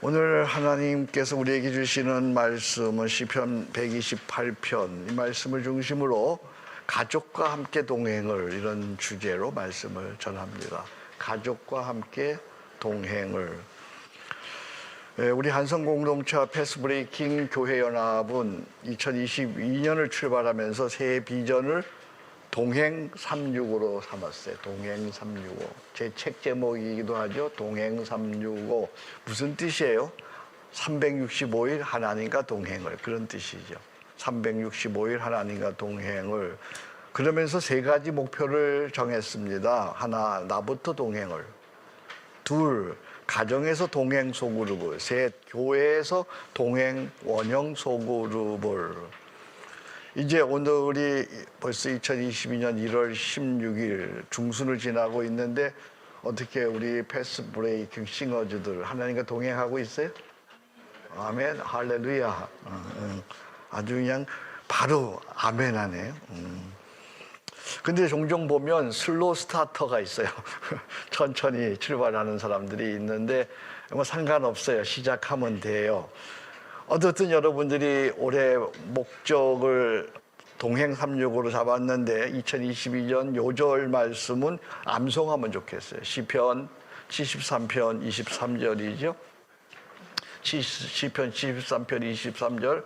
오늘 하나님께서 우리에게 주시는 말씀은 시편 128편, 이 말씀을 중심으로 가족과 함께 동행을, 이런 주제로 말씀을 전합니다. 가족과 함께 동행을. 우리 한성공동체와 패스브레이킹 교회연합은 2022년을 출발하면서 새해 비전을 동행 365로 삼았어요. 동행 365. 제 책 제목이기도 하죠. 동행 365. 무슨 뜻이에요? 365일 하나님과 동행을, 그런 뜻이죠. 365일 하나님과 동행을. 그러면서 세 가지 목표를 정했습니다. 하나, 나부터 동행을. 둘, 가정에서 동행 소그룹을. 셋, 교회에서 동행 원형 소그룹을. 이제 오늘이 벌써 2022년 1월 16일 중순을 지나고 있는데, 어떻게 우리 패스브레이킹 싱어즈들 하나님과 동행하고 있어요? 아멘, 할렐루야. 아주 그냥 바로 아멘 하네요. 근데 종종 보면 슬로우 스타터가 있어요. 천천히 출발하는 사람들이 있는데 뭐 상관없어요. 시작하면 돼요. 어쨌든 여러분들이 올해 목적을 동행 365로 잡았는데 2022년 요절 말씀은 암송하면 좋겠어요. 시편 73편 23절이죠. 시편 73편 23절,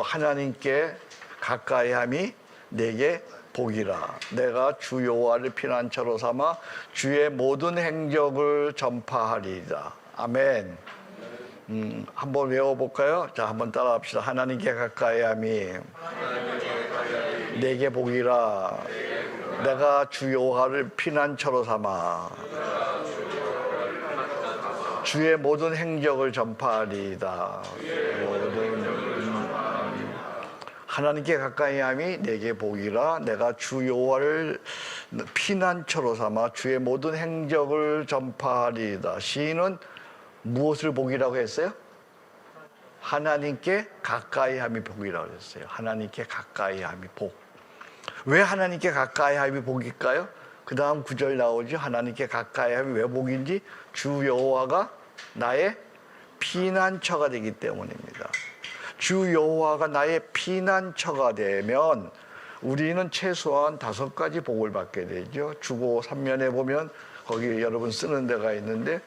하나님께 가까이함이 내게 복이라. 내가 주 여호와를 피난처로 삼아 주의 모든 행적을 전파하리이다. 아멘. 한번 외워볼까요? 자, 한번 따라합시다. 하나님께 가까이함이 내게 복이라. 내가 주 여호와를 피난처로 삼아 주의 모든 행적을 전파하리이다. 하나님께 가까이함이 내게 복이라. 내가 주 여호와를 피난처로 삼아 주의 모든 행적을 전파하리이다. 시인은 무엇을 복이라고 했어요? 하나님께 가까이함이 복이라고 했어요. 하나님께 가까이함이 복. 왜 하나님께 가까이함이 복일까요? 그 다음 구절 나오죠. 하나님께 가까이함이 왜 복인지, 주 여호와가 나의 피난처가 되기 때문입니다. 주 여호와가 나의 피난처가 되면 우리는 최소한 5가지 복을 받게 되죠. 주고 3면에 보면 거기 여러분 쓰는 데가 있는데,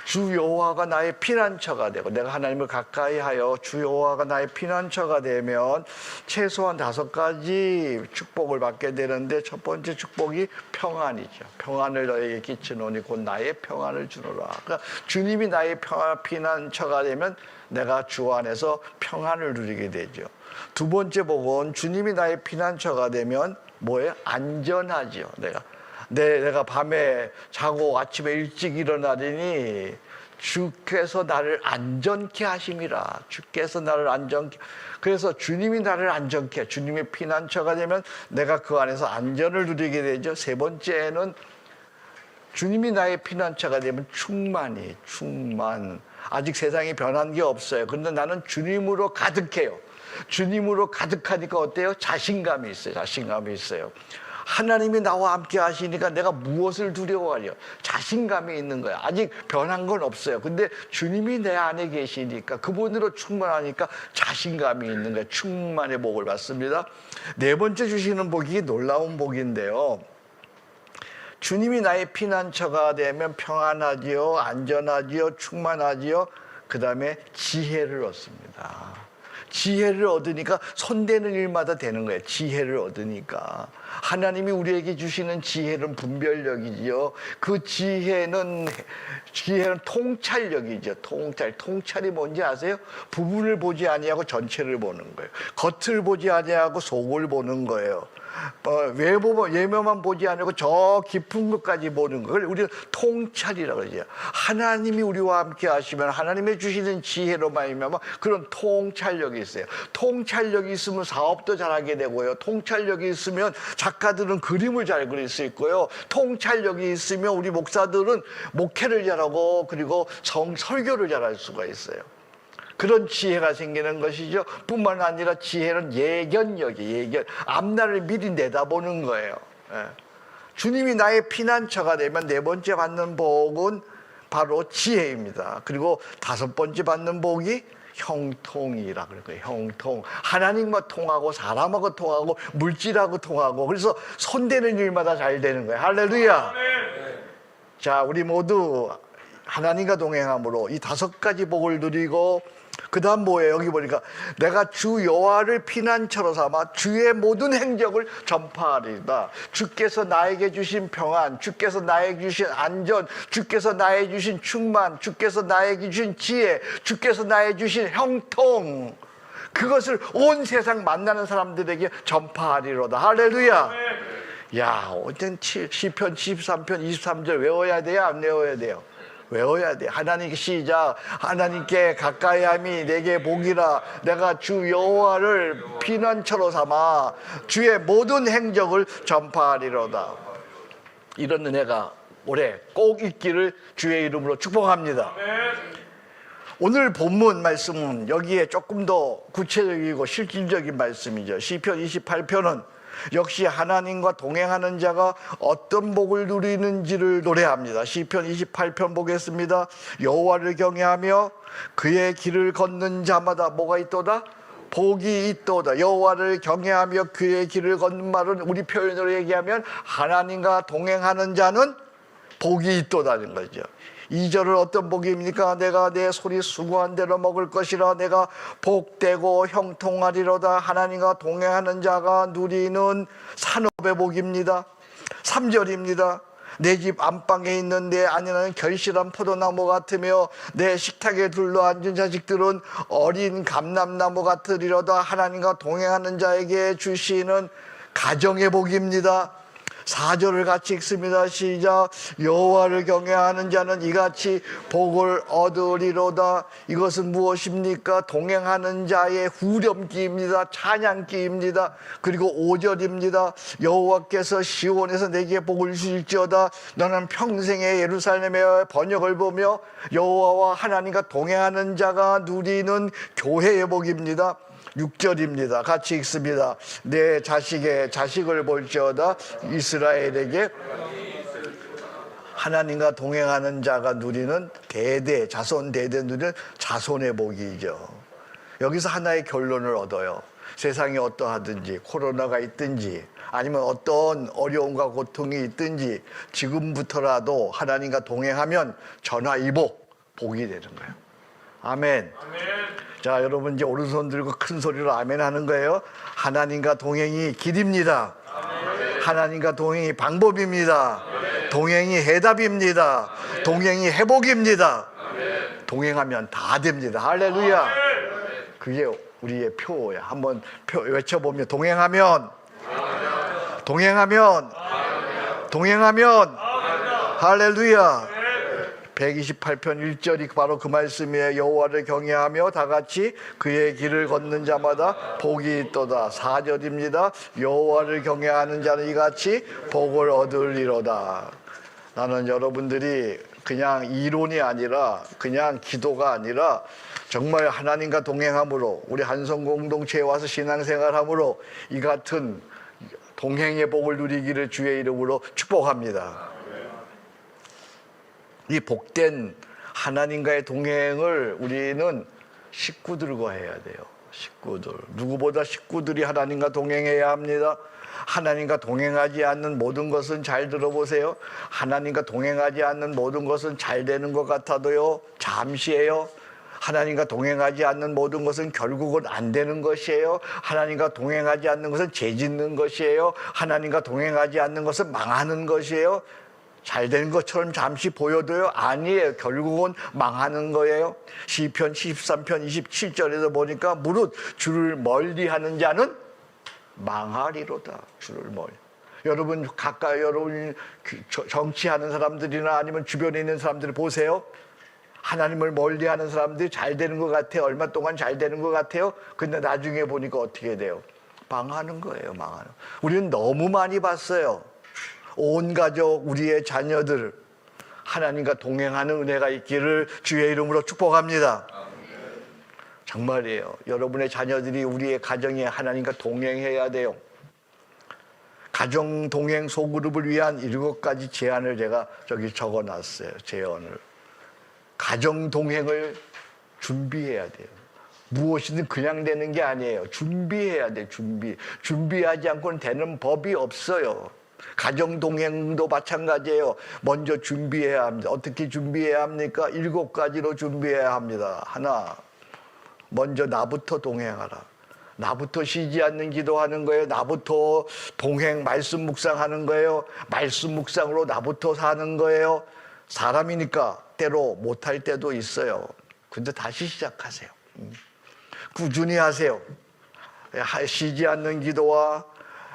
주 여호와가 나의 피난처가 되고, 내가 하나님을 가까이하여 주 여호와가 나의 피난처가 되면 최소한 5가지 축복을 받게 되는데, 첫 번째 축복이 평안이죠. 평안을 너에게 끼치노니 곧 나의 평안을 주노라. 그러니까 주님이 나의 피난처가 되면 내가 주 안에서 평안을 누리게 되죠. 두 번째 복은 주님이 나의 피난처가 되면 뭐예요? 안전하죠. 내가 밤에 자고 아침에 일찍 일어나더니 주께서 나를 안전케 하심이라. 주께서 나를 안전케. 그래서 주님이 나를 안전케, 주님의 피난처가 되면 내가 그 안에서 안전을 누리게 되죠. 세 번째는 주님이 나의 피난처가 되면 충만이, 충만. 아직 세상이 변한 게 없어요. 그런데 나는 주님으로 가득해요. 주님으로 가득하니까 어때요? 자신감이 있어요. 자신감이 있어요. 하나님이 나와 함께 하시니까 내가 무엇을 두려워하려? 자신감이 있는 거야. 아직 변한 건 없어요. 근데 주님이 내 안에 계시니까, 그분으로 충만하니까 자신감이 있는 거야. 충만의 복을 받습니다. 네 번째 주시는 복이 놀라운 복인데요. 주님이 나의 피난처가 되면 평안하지요, 안전하지요, 충만하지요. 그 다음에 지혜를 얻습니다. 지혜를 얻으니까 손대는 일마다 되는 거예요. 지혜를 얻으니까. 하나님이 우리에게 주시는 지혜는 분별력이지요. 그 지혜는 통찰력이죠. 통찰이 뭔지 아세요? 부분을 보지 아니하고 전체를 보는 거예요. 겉을 보지 아니하고 속을 보는 거예요. 외모만 보지 않고 저 깊은 것까지 보는 걸 우리는 통찰이라고 그러죠. 하나님이 우리와 함께 하시면 하나님이 주시는 지혜로 말미암아 그런 통찰력이 있어요. 통찰력이 있으면 사업도 잘하게 되고요. 통찰력이 있으면 작가들은 그림을 잘 그릴 수 있고요. 통찰력이 있으면 우리 목사들은 목회를 잘하고, 그리고 설교를 잘할 수가 있어요. 그런 지혜가 생기는 것이죠. 뿐만 아니라 지혜는 예견력이, 앞날을 미리 내다보는 거예요. 주님이 나의 피난처가 되면 네 번째 받는 복은 바로 지혜입니다. 그리고 다섯 번째 받는 복이 형통이라 그럴 거예요. 형통. 하나님과 통하고 사람하고 통하고 물질하고 통하고, 그래서 손대는 일마다 잘 되는 거예요. 할렐루야. 자, 우리 모두 하나님과 동행함으로 이 다섯 가지 복을 누리고, 그 다음 뭐예요? 여기 보니까 내가 주 여호와를 피난처로 삼아 주의 모든 행적을 전파하리다. 주께서 나에게 주신 평안, 주께서 나에게 주신 안전, 주께서 나에게 주신 충만, 주께서 나에게 주신 지혜, 주께서 나에게 주신 형통, 그것을 온 세상 만나는 사람들에게 전파하리로다. 할렐루야. 야, 어떤 시편 73편 23절 외워야 돼요? 안 외워야 돼요? 외워야 돼. 하나님께 시작. 하나님께 가까이함이 내게 복이라. 내가 주 여호와를 피난처로 삼아 주의 모든 행적을 전파하리로다. 이런 은혜가 올해 꼭 있기를 주의 이름으로 축복합니다. 오늘 본문 말씀은 여기에 조금 더 구체적이고 실질적인 말씀이죠. 시편 28편은 역시 하나님과 동행하는 자가 어떤 복을 누리는지를 노래합니다. 시편 28편 보겠습니다. 여호와를 경외하며 그의 길을 걷는 자마다 뭐가 있도다? 복이 있도다. 여호와를 경외하며 그의 길을 걷는 말은 우리 표현으로 얘기하면 하나님과 동행하는 자는 복이 있도다는 거죠. 2절은 어떤 복입니까? 내가 내 손이 수고한 대로 먹을 것이라. 내가 복되고 형통하리로다. 하나님과 동행하는 자가 누리는 산업의 복입니다. 3절입니다. 내 집 안방에 있는 내 아내는 결실한 포도나무 같으며 내 식탁에 둘러앉은 자식들은 어린 감람나무 같으리로다. 하나님과 동행하는 자에게 주시는 가정의 복입니다. 4절을 같이 읽습니다. 시작. 여호와를 경외하는 자는 이같이 복을 얻으리로다. 이것은 무엇입니까? 동행하는 자의 후렴기입니다. 찬양기입니다. 그리고 5절입니다. 여호와께서 시온에서 내게 복을 주실지어다. 너는 평생의 예루살렘의 번역을 보며 여호와와 하나님과 동행하는 자가 누리는 교회의 복입니다. 6절입니다. 같이 읽습니다. 내 자식의 자식을 볼지어다. 이스라엘에게 하나님과 동행하는 자가 누리는 대대, 자손 대대 누리는 자손의 복이죠. 여기서 하나의 결론을 얻어요. 세상이 어떠하든지, 코로나가 있든지, 아니면 어떤 어려움과 고통이 있든지 지금부터라도 하나님과 동행하면 전화위복, 복이 되는 거예요. 아멘. 자, 여러분 이제 오른손 들고 큰 소리로 아멘 하는 거예요. 하나님과 동행이 길입니다. 하나님과 동행이 방법입니다. 동행이 해답입니다. 동행이 회복입니다. 동행하면 다 됩니다. 할렐루야. 그게 우리의 표야. 한번 외쳐보면 동행하면 할렐루야. 128편 1절이 바로 그 말씀이에요. 여호와를 경외하며 다같이 그의 길을 걷는 자마다 복이 있도다. 4절입니다. 여호와를 경외하는 자는 이같이 복을 얻으리로다. 나는 여러분들이 그냥 이론이 아니라, 그냥 기도가 아니라 정말 하나님과 동행함으로, 우리 한성 공동체에 와서 신앙생활함으로 이 같은 동행의 복을 누리기를 주의 이름으로 축복합니다. 이 복된 하나님과의 동행을 우리는 식구들과 해야 돼요. 식구들. 누구보다 식구들이 하나님과 동행해야 합니다. 하나님과 동행하지 않는 모든 것은, 잘 들어보세요. 하나님과 동행하지 않는 모든 것은 잘 되는 것 같아도요, 잠시예요. 하나님과 동행하지 않는 모든 것은 결국은 안 되는 것이에요. 하나님과 동행하지 않는 것은 죄 짓는 것이에요. 하나님과 동행하지 않는 것은 망하는 것이에요. 잘 되는 것처럼 잠시 보여도요, 아니에요. 결국은 망하는 거예요. 시편 73편 27절에서 보니까 무릇 주를 멀리하는 자는 망하리로다. 주를 멀리. 여러분 가까이, 여러분 정치하는 사람들이나 아니면 주변에 있는 사람들 보세요. 하나님을 멀리하는 사람들이 잘 되는 것 같아요. 얼마 동안 잘 되는 것 같아요. 근데 나중에 보니까 어떻게 돼요? 망하는 거예요. 망하는. 우리는 너무 많이 봤어요. 온 가족, 우리의 자녀들 하나님과 동행하는 은혜가 있기를 주의 이름으로 축복합니다. 정말이에요. 여러분의 자녀들이, 우리의 가정에 하나님과 동행해야 돼요. 가정 동행 소그룹을 위한 7가지 제안을 제가 저기 적어놨어요. 제안을. 가정 동행을 준비해야 돼요. 무엇이든 그냥 되는 게 아니에요. 준비해야 돼. 준비하지 않고는 되는 법이 없어요. 가정 동행도 마찬가지예요. 먼저 준비해야 합니다. 어떻게 준비해야 합니까? 7가지로 준비해야 합니다. 하나, 먼저 나부터 동행하라. 나부터 쉬지 않는 기도하는 거예요. 나부터 동행, 말씀 묵상하는 거예요. 말씀 묵상으로 나부터 사는 거예요. 사람이니까 때로 못할 때도 있어요. 근데 다시 시작하세요. 꾸준히 하세요. 쉬지 않는 기도와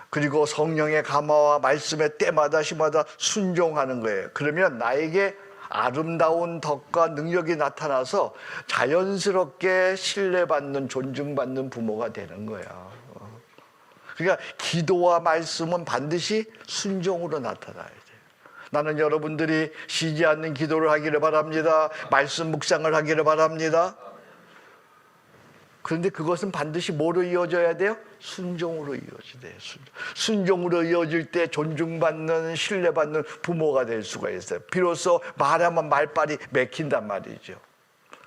그리고 성령의 감화와 말씀의 때마다 시마다 순종하는 거예요. 그러면 나에게 아름다운 덕과 능력이 나타나서 자연스럽게 신뢰받는, 존중받는 부모가 되는 거야. 그러니까 기도와 말씀은 반드시 순종으로 나타나야 돼요. 나는 여러분들이 쉬지 않는 기도를 하기를 바랍니다. 말씀 묵상을 하기를 바랍니다. 그런데 그것은 반드시 뭐로 이어져야 돼요? 순종으로 이어져야 돼요. 순종으로 이어질 때 존중받는, 신뢰받는 부모가 될 수가 있어요. 비로소 말하면 말빨이 맥힌단 말이죠.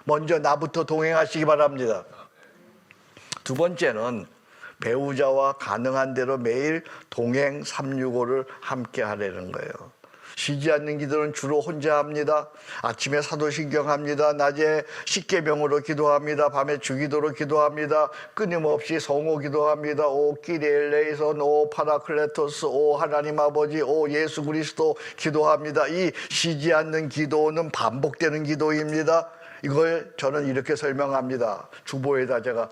먼저 나부터 동행하시기 바랍니다. 두 번째는 배우자와 가능한 대로 매일 동행 365를 함께 하려는 거예요. 쉬지 않는 기도는 주로 혼자 합니다. 아침에 사도신경 합니다. 낮에 십계명으로 기도합니다. 밤에 주기도로 기도합니다. 끊임없이 성호 기도합니다. 오 끼리엘레이선, 오 파라클레토스, 오 하나님 아버지, 오 예수 그리스도 기도합니다. 이 쉬지 않는 기도는 반복되는 기도입니다. 이걸 저는 이렇게 설명합니다. 주보에다 제가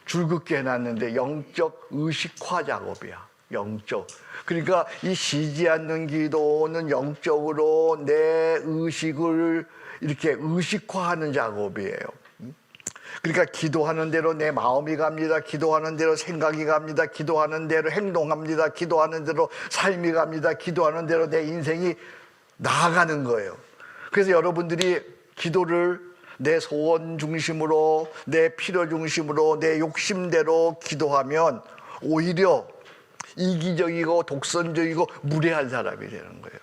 줄긋게 해놨는데 영적 의식화 작업이야. 영적. 그러니까 이 쉬지 않는 기도는 영적으로 내 의식을 이렇게 의식화하는 작업이에요. 그러니까 기도하는 대로 내 마음이 갑니다. 기도하는 대로 생각이 갑니다. 기도하는 대로 행동합니다. 기도하는 대로 삶이 갑니다. 기도하는 대로 내 인생이 나아가는 거예요. 그래서 여러분들이 기도를 내 소원 중심으로, 내 필요 중심으로, 내 욕심대로 기도하면 오히려 이기적이고 독선적이고 무례한 사람이 되는 거예요.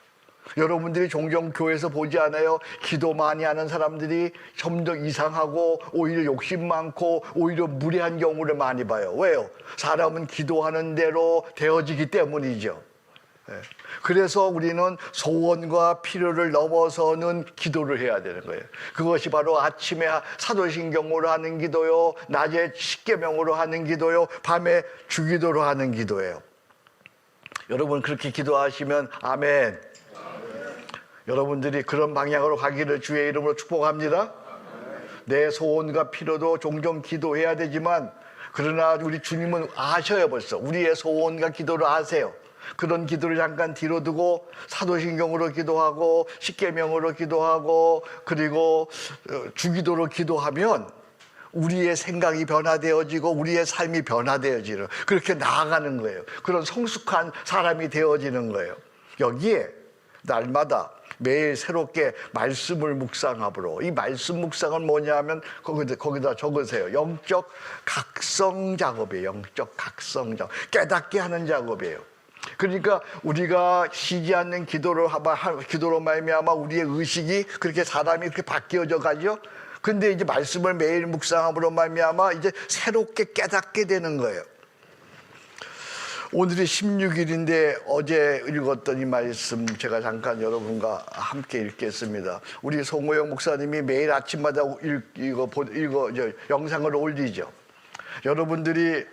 여러분들이 종종 교회에서 보지 않아요? 기도 많이 하는 사람들이 점점 이상하고 오히려 욕심 많고 오히려 무례한 경우를 많이 봐요. 왜요? 사람은 기도하는 대로 되어지기 때문이죠. 그래서 우리는 소원과 필요를 넘어서는 기도를 해야 되는 거예요. 그것이 바로 아침에 사도신경으로 하는 기도요, 낮에 십계명으로 하는 기도요, 밤에 주기도로 하는 기도예요. 여러분 그렇게 기도하시면 아멘. 여러분들이 그런 방향으로 가기를 주의 이름으로 축복합니다. 내 소원과 필요도 종종 기도해야 되지만 그러나 우리 주님은 아셔요. 벌써 우리의 소원과 기도를 아세요. 그런 기도를 잠깐 뒤로 두고 사도신경으로 기도하고 십계명으로 기도하고 그리고 주기도로 기도하면 우리의 생각이 변화되어지고 우리의 삶이 변화되어지는, 그렇게 나아가는 거예요. 그런 성숙한 사람이 되어지는 거예요. 여기에 날마다 매일 새롭게 말씀을 묵상함으로, 이 말씀 묵상은 뭐냐면 거기다 적으세요. 영적 각성 작업이에요. 영적 각성 작업. 깨닫게 하는 작업이에요. 그러니까 우리가 쉬지 않는 기도로 말미암아 우리의 의식이 그렇게 사람이 그렇게 바뀌어져 가죠. 근데 이제 말씀을 매일 묵상함으로 말미암아 이제 새롭게 깨닫게 되는 거예요. 오늘이 16일인데 어제 읽었던 이 말씀 제가 잠깐 여러분과 함께 읽겠습니다. 우리 송호영 목사님이 매일 아침마다 영상을 올리죠. 여러분들이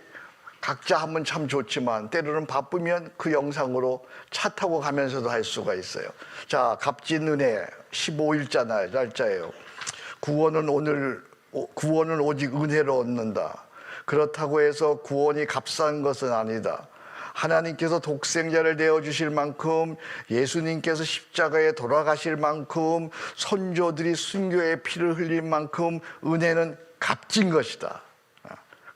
각자 하면 참 좋지만 때로는 바쁘면 그 영상으로 차 타고 가면서도 할 수가 있어요. 자, 값진 은혜 15일자 날짜예요. 구원은 오직 은혜로 얻는다. 그렇다고 해서 구원이 값싼 것은 아니다. 하나님께서 독생자를 내어주실 만큼, 예수님께서 십자가에 돌아가실 만큼, 선조들이 순교의 피를 흘릴 만큼 은혜는 값진 것이다.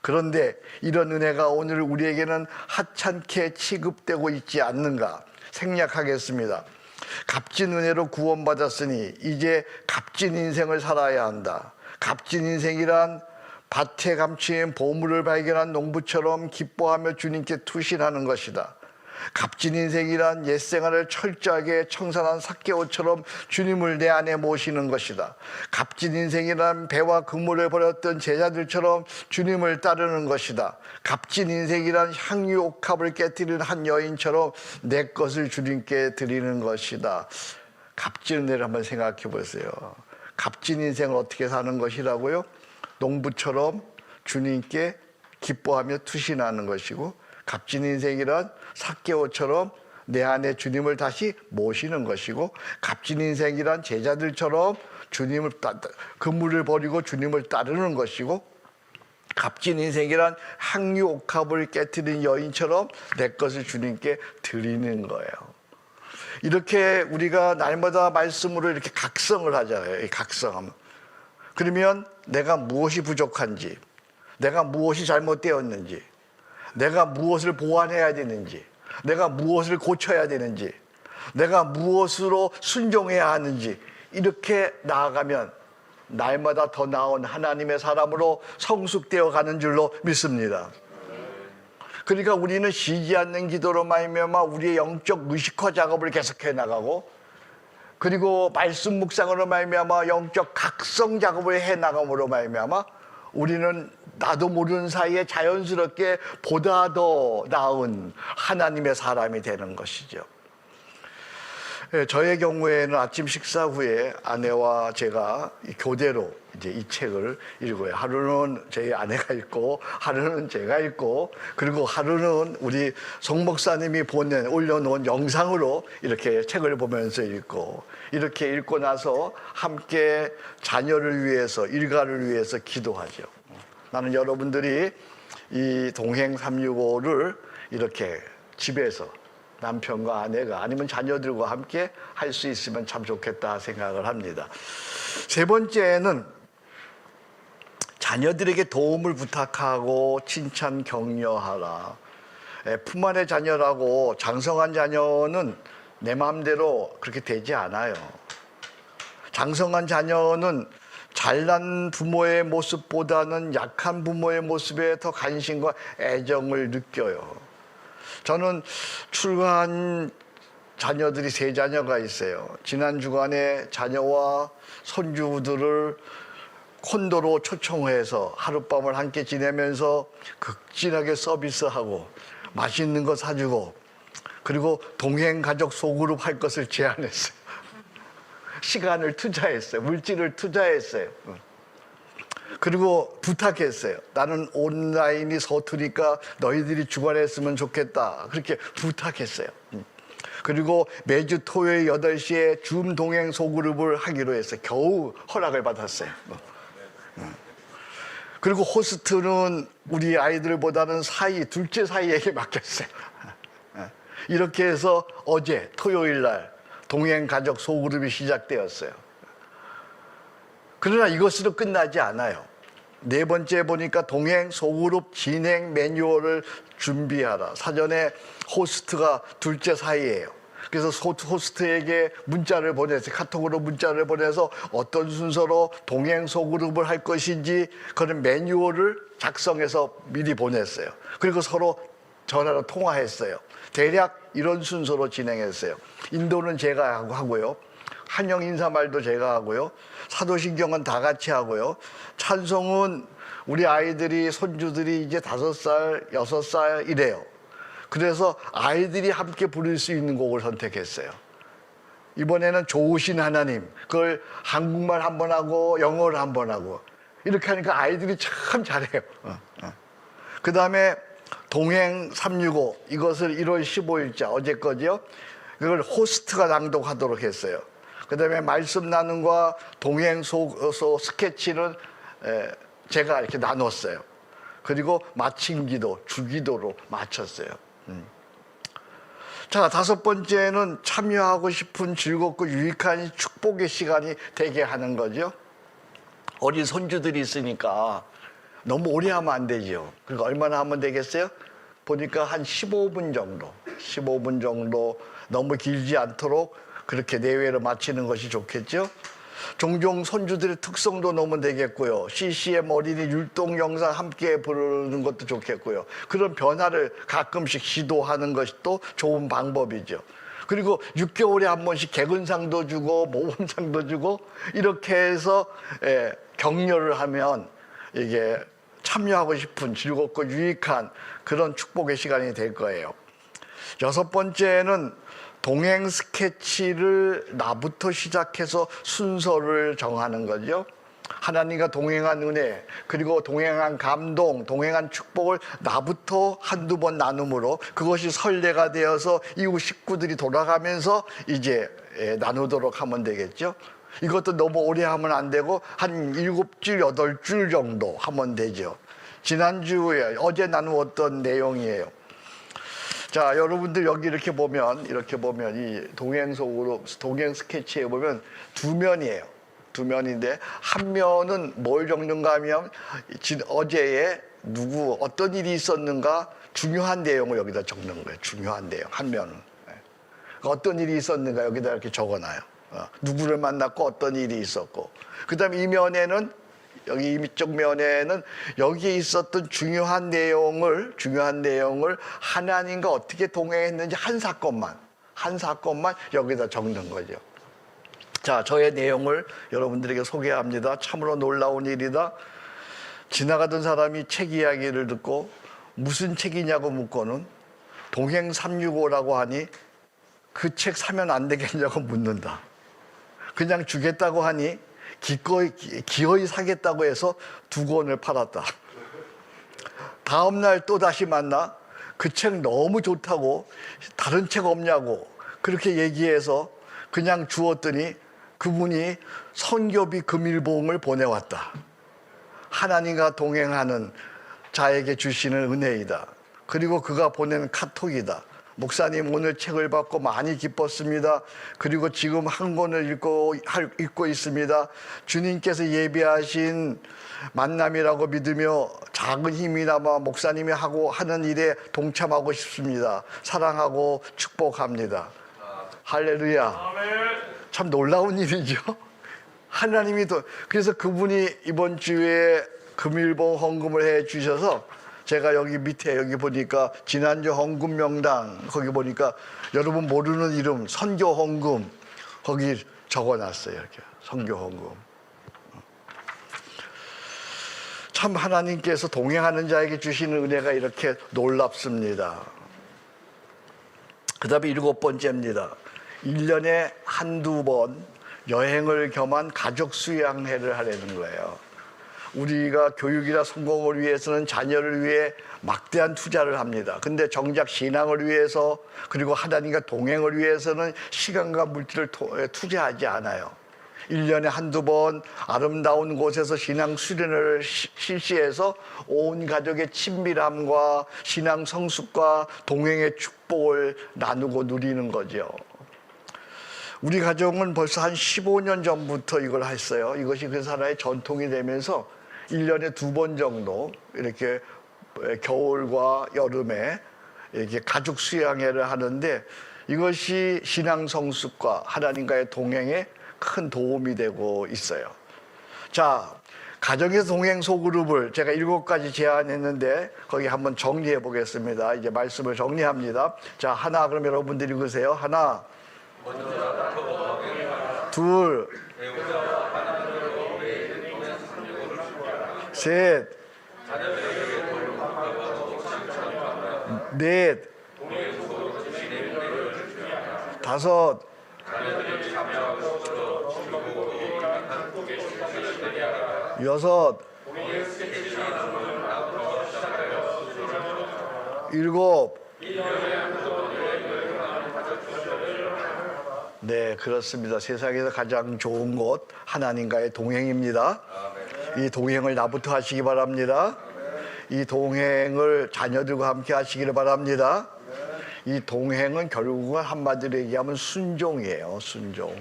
그런데 이런 은혜가 오늘 우리에게는 하찮게 취급되고 있지 않는가 생략하겠습니다. 값진 은혜로 구원받았으니 이제 값진 인생을 살아야 한다. 값진 인생이란 밭에 감추인 보물을 발견한 농부처럼 기뻐하며 주님께 투신하는 것이다. 값진 인생이란 옛 생활을 철저하게 청산한 삭개오처럼 주님을 내 안에 모시는 것이다. 값진 인생이란 배와 그물을 버렸던 제자들처럼 주님을 따르는 것이다. 값진 인생이란 향유 옥합을 깨뜨리는 한 여인처럼 내 것을 주님께 드리는 것이다. 값진 은혜를 한번 생각해 보세요. 값진 인생을 어떻게 사는 것이라고요? 농부처럼 주님께 기뻐하며 투신하는 것이고, 값진 인생이란 삭개오처럼 내 안에 주님을 다시 모시는 것이고, 값진 인생이란 제자들처럼 주님을 그물을 버리고 주님을 따르는 것이고, 값진 인생이란 향유 옥합을 깨뜨린 여인처럼 내 것을 주님께 드리는 거예요. 이렇게 우리가 날마다 말씀으로 이렇게 각성을 하잖아요. 이 각성하면. 그러면 내가 무엇이 부족한지, 내가 무엇이 잘못되었는지, 내가 무엇을 보완해야 되는지, 내가 무엇을 고쳐야 되는지, 내가 무엇으로 순종해야 하는지, 이렇게 나아가면 날마다 더 나은 하나님의 사람으로 성숙되어 가는 줄로 믿습니다. 그러니까 우리는 쉬지 않는 기도로 말미암아 우리의 영적 무식화 작업을 계속해 나가고, 그리고 말씀 묵상으로 말미암아 영적 각성 작업을 해 나감으로 말미암아 우리는 나도 모르는 사이에 자연스럽게 보다 더 나은 하나님의 사람이 되는 것이죠. 저의 경우에는 아침 식사 후에 아내와 제가 교대로 이제 이 책을 읽어요. 하루는 제 아내가 읽고, 하루는 제가 읽고, 그리고 하루는 우리 송 목사님이 올려놓은 영상으로 이렇게 책을 보면서 읽고, 이렇게 읽고 나서 함께 자녀를 위해서, 일가를 위해서 기도하죠. 나는 여러분들이 이 동행 365를 이렇게 집에서 남편과 아내가 아니면 자녀들과 함께 할 수 있으면 참 좋겠다 생각을 합니다. 세 번째는 자녀들에게 도움을 부탁하고 칭찬 격려하라. 품 안의 자녀라고 장성한 자녀는 내 마음대로 그렇게 되지 않아요. 장성한 자녀는 잘난 부모의 모습보다는 약한 부모의 모습에 더 관심과 애정을 느껴요. 저는 출가한 자녀들이 3자녀가 있어요. 지난 주간에 자녀와 손주들을 콘도로 초청해서 하룻밤을 함께 지내면서 극진하게 서비스하고 맛있는 거 사주고, 그리고 동행 가족 소그룹 할 것을 제안했어요. 시간을 투자했어요. 물질을 투자했어요. 그리고 부탁했어요. 나는 온라인이 서투니까 너희들이 주관했으면 좋겠다. 그렇게 부탁했어요. 그리고 매주 토요일 8시에 줌 동행 소그룹을 하기로 했어요. 겨우 허락을 받았어요. 그리고 호스트는 우리 아이들보다는 둘째 사이에게 맡겼어요. 이렇게 해서 어제 토요일 날 동행 가족 소그룹이 시작되었어요. 그러나 이것으로 끝나지 않아요. 4번째 보니까 동행 소그룹 진행 매뉴얼을 준비하라. 사전에 호스트가 둘째 사이예요. 그래서 호스트에게 문자를 보내서, 카톡으로 문자를 보내서 어떤 순서로 동행 소그룹을 할 것인지 그런 매뉴얼을 작성해서 미리 보냈어요. 그리고 서로 전화로 통화했어요. 대략 이런 순서로 진행했어요. 인도는 제가 하고요. 한영 인사말도 제가 하고요. 사도신경은 다 같이 하고요. 찬송은 우리 아이들이, 손주들이 이제 5살, 6살 이래요. 그래서 아이들이 함께 부를 수 있는 곡을 선택했어요. 이번에는 좋으신 하나님, 그걸 한국말 한 번 하고 영어를 한 번 하고 이렇게 하니까 아이들이 참 잘해요. 그 다음에 동행 365, 이것을 1월 15일자 어제 거죠. 그걸 호스트가 낭독하도록 했어요. 그 다음에 말씀 나눔과 동행 스케치는 제가 이렇게 나눴어요. 그리고 마침 기도, 주기도로 마쳤어요. 자, 5번째는 참여하고 싶은 즐겁고 유익한 축복의 시간이 되게 하는 거죠. 어린 손주들이 있으니까 너무 오래 하면 안 되죠. 그러니까 얼마나 하면 되겠어요? 보니까 한 15분 정도 너무 길지 않도록 그렇게 내외로 마치는 것이 좋겠죠. 종종 손주들의 특성도 넣으면 되겠고요. CCM 어린이 율동 영상 함께 부르는 것도 좋겠고요. 그런 변화를 가끔씩 시도하는 것이 또 좋은 방법이죠. 그리고 6개월에 한 번씩 개근상도 주고 모범상도 주고 이렇게 해서 격려를 하면 이게 참여하고 싶은 즐겁고 유익한 그런 축복의 시간이 될 거예요. 6번째는 동행 스케치를 나부터 시작해서 순서를 정하는 거죠. 하나님과 동행한 은혜, 그리고 동행한 감동, 동행한 축복을 나부터 한두 번 나눔으로 그것이 선례가 되어서 이후 식구들이 돌아가면서 이제 나누도록 하면 되겠죠. 이것도 너무 오래 하면 안 되고 한 7줄, 8줄 정도 하면 되죠. 지난주에 어제 나누었던 내용이에요. 자, 여러분들 여기 이렇게 보면 이 동행 속으로 동행 스케치에 보면 두 면이에요. 두 면인데 한 면은 뭘 적는가 하면 어제에 누구 어떤 일이 있었는가 중요한 내용을 여기다 적는 거예요. 중요한 내용 한 면은 어떤 일이 있었는가 여기다 이렇게 적어놔요. 누구를 만났고 어떤 일이 있었고 그다음에 이 면에는 여기 이쪽 면에는 여기에 있었던 중요한 내용을 하나님과 어떻게 동행했는지 한 사건만 여기다 적는 거죠. 자, 저의 내용을 여러분들에게 소개합니다. 참으로 놀라운 일이다. 지나가던 사람이 책 이야기를 듣고 무슨 책이냐고 묻고는 동행 365라고 하니 그 책 사면 안 되겠냐고 묻는다. 그냥 주겠다고 하니 기어이 사겠다고 해서 2권을 팔았다. 다음 날 또 다시 만나 그 책 너무 좋다고 다른 책 없냐고 그렇게 얘기해서 그냥 주었더니 그분이 선교비 금일봉을 보내왔다. 하나님과 동행하는 자에게 주시는 은혜이다. 그리고 그가 보낸 카톡이다. 목사님 오늘 책을 받고 많이 기뻤습니다. 그리고 지금 한 권을 읽고 있습니다. 주님께서 예비하신 만남이라고 믿으며 작은 힘이나마 목사님이 하는 일에 동참하고 싶습니다. 사랑하고 축복합니다. 할렐루야. 참 놀라운 일이죠. 하나님이 그래서 그분이 이번 주에 금일봉 헌금을 해 주셔서 제가 여기 밑에 여기 보니까 지난주 헌금 명당 거기 보니까 여러분 모르는 이름 선교 헌금 거기 적어놨어요. 이렇게 선교 헌금. 참 하나님께서 동행하는 자에게 주시는 은혜가 이렇게 놀랍습니다. 그 다음에 7번째입니다. 1년에 한두 번 여행을 겸한 가족 수양회를 하려는 거예요. 우리가 교육이나 성공을 위해서는 자녀를 위해 막대한 투자를 합니다. 근데 정작 신앙을 위해서 그리고 하나님과 동행을 위해서는 시간과 물질을 투자하지 않아요. 1년에 한두 번 아름다운 곳에서 신앙 수련을 실시해서 온 가족의 친밀함과 신앙 성숙과 동행의 축복을 나누고 누리는 거죠. 우리 가족은 벌써 한 15년 전부터 이걸 했어요. 이것이 그 나라의 전통이 되면서 1년에 2번 정도 이렇게 겨울과 여름에 이렇게 가족 수양회를 하는데 이것이 신앙 성숙과 하나님과의 동행에 큰 도움이 되고 있어요. 자, 가정에서 동행 소그룹을 제가 7가지 제안했는데 거기 한번 정리해 보겠습니다. 이제 말씀을 정리합니다. 자, 하나 그럼 여러분들이 읽으세요. 하나, 둘, 셋, 넷, 다섯, 여섯, 일곱. 네, 그렇습니다. 세상에서 가장 좋은 곳 하나님과의 동행입니다. 이 동행을 나부터 하시기 바랍니다. 이 동행을 자녀들과 함께 하시기를 바랍니다. 이 동행은 결국은 한마디로 얘기하면 순종이에요. 순종.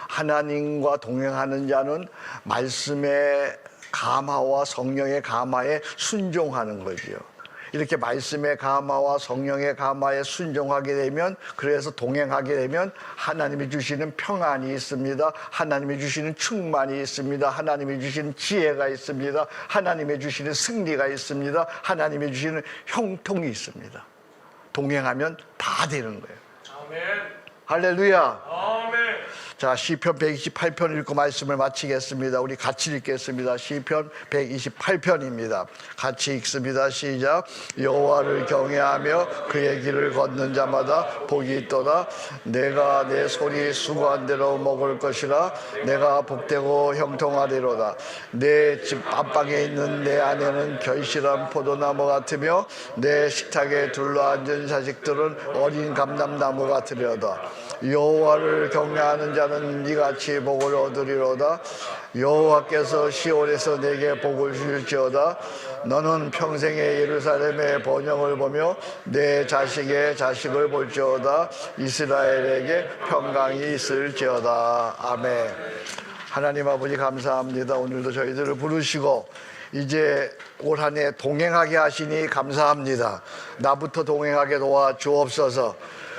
하나님과 동행하는 자는 말씀의 감화와 성령의 감화에 순종하는 거죠. 이렇게 말씀의 감화와 성령의 감화에 순종하게 되면, 그래서 동행하게 되면 하나님이 주시는 평안이 있습니다. 하나님이 주시는 충만이 있습니다. 하나님이 주시는 지혜가 있습니다. 하나님이 주시는 승리가 있습니다. 하나님이 주시는 형통이 있습니다. 동행하면 다 되는 거예요. 아멘. 할렐루야. 아멘. 자, 시편 128편 읽고 말씀을 마치겠습니다. 우리 같이 읽겠습니다. 시편 128편입니다. 같이 읽습니다. 시작. 여호와를 경외하며 그의 길을 걷는 자마다 복이 있도다. 내가 내 손이 수고한 대로 먹을 것이라. 내가 복되고 형통하리로다. 내 집 안방에 있는 내 아내는 결실한 포도나무 같으며 내 식탁에 둘러앉은 자식들은 어린 감람나무 같으려다. 여호와를 경외하는 자는 이같이 복을 얻으리로다. 여호와께서 시온에서 내게 복을 주실지어다. 너는 평생에 예루살렘의 번영을 보며 내 자식의 자식을 볼지어다. 이스라엘에게 평강이 있을지어다. 아멘. 하나님 아버지 감사합니다. 오늘도 저희들을 부르시고 이제 올 한 해 동행하게 하시니 감사합니다. 나부터 동행하게 도와 주옵소서.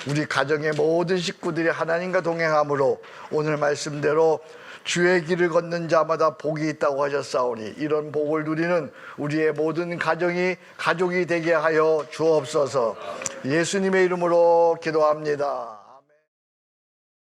우리 가정의 모든 식구들이 하나님과 동행함으로 오늘 말씀대로 주의 길을 걷는 자마다 복이 있다고 하셨사오니 이런 복을 누리는 우리의 모든 가족이 되게 하여 주옵소서. 예수님의 이름으로 기도합니다.